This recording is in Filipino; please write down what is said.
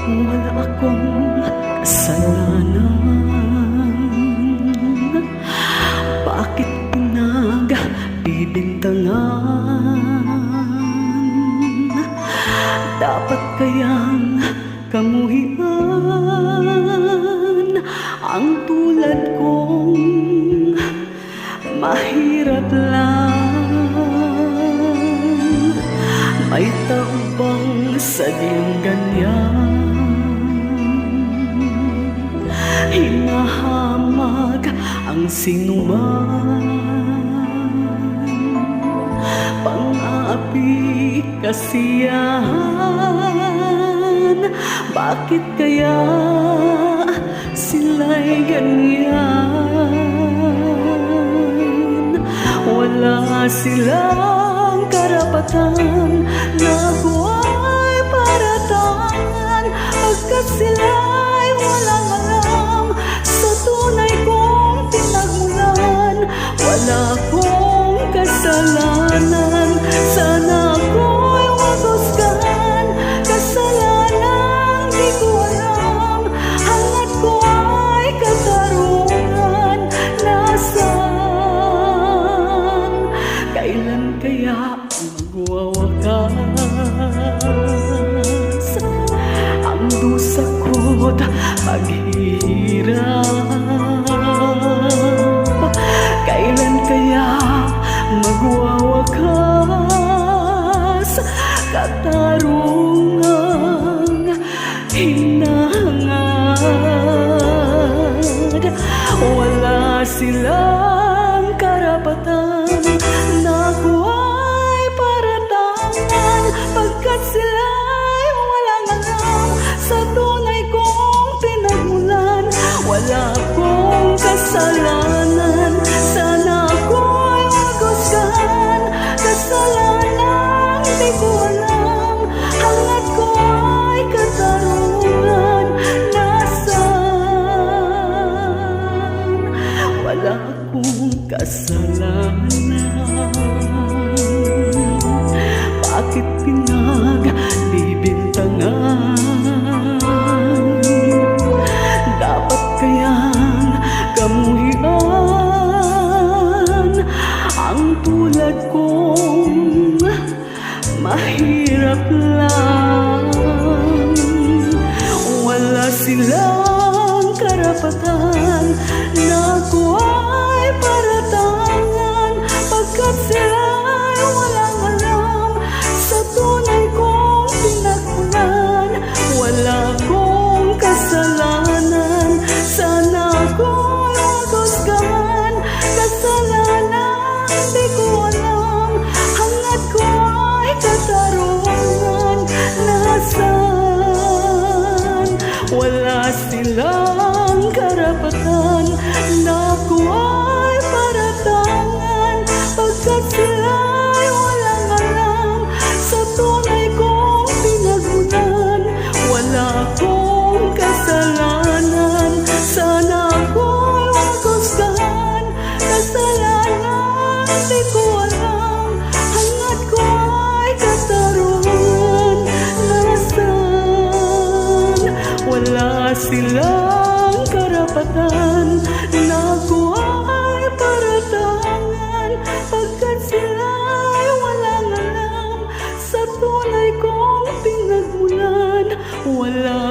Wala akong kasalanan. Bakit pinagbibintangan? Dapat kayang kamuhian ang tulad kong mahirap lang. May tao bang sadyang ganyan? Hinahamag ang sinuman, pang-aapi kasiyahan. Bakit kaya sila'y ganyan? Wala silang karapatan na buhay paratangan, pagkat sila'y walang alam sa tunay kong pinagmulan. Wala akong kasalanan, sana ako'y wag husgahan. Kasalanan di ko alam, hangat ko ay katarungan. Nasaan, kailan kaya magwawakas ang dusa ko't paghihirap? Kailan kaya magwawakas katarungang hinahangad? Wala silang karapatan na buhay paratangan, pagkat sila'y walang alam sa tunay kong pinagmulan. Wala akong kasalanan, sana ako'y wag husgahan. Kasalanan di ko alam, hangat ko ay katarungan. Nasaan, wala akong kasalanan. Bakit pinagbibintangan? Dapat kayang kamuhian ang tulad kong mahirap lang. Wala silang karapatan na ako ay paratangan, pagkat sila'y walang alam sa tunay kong pinagmulan. Wala akong kasalanan, sana ako'y wag husgahan. Kasalanan di ko alam, hangat ko ay katarungan. Nasaan, wala silang karapatan na ako ay paratangan, pagkat sila'y walang alam sa tunay kong pinagmulan. Wala akong kasalanan, sana ako'y wag husgahan. Kasalanan di ko alam, hangat ko ay katarungan. Nasaan, wala silang karapatan na ako ay paratangan, pagkat sila'y walang alam sa tunay kong pinagmulan. Wala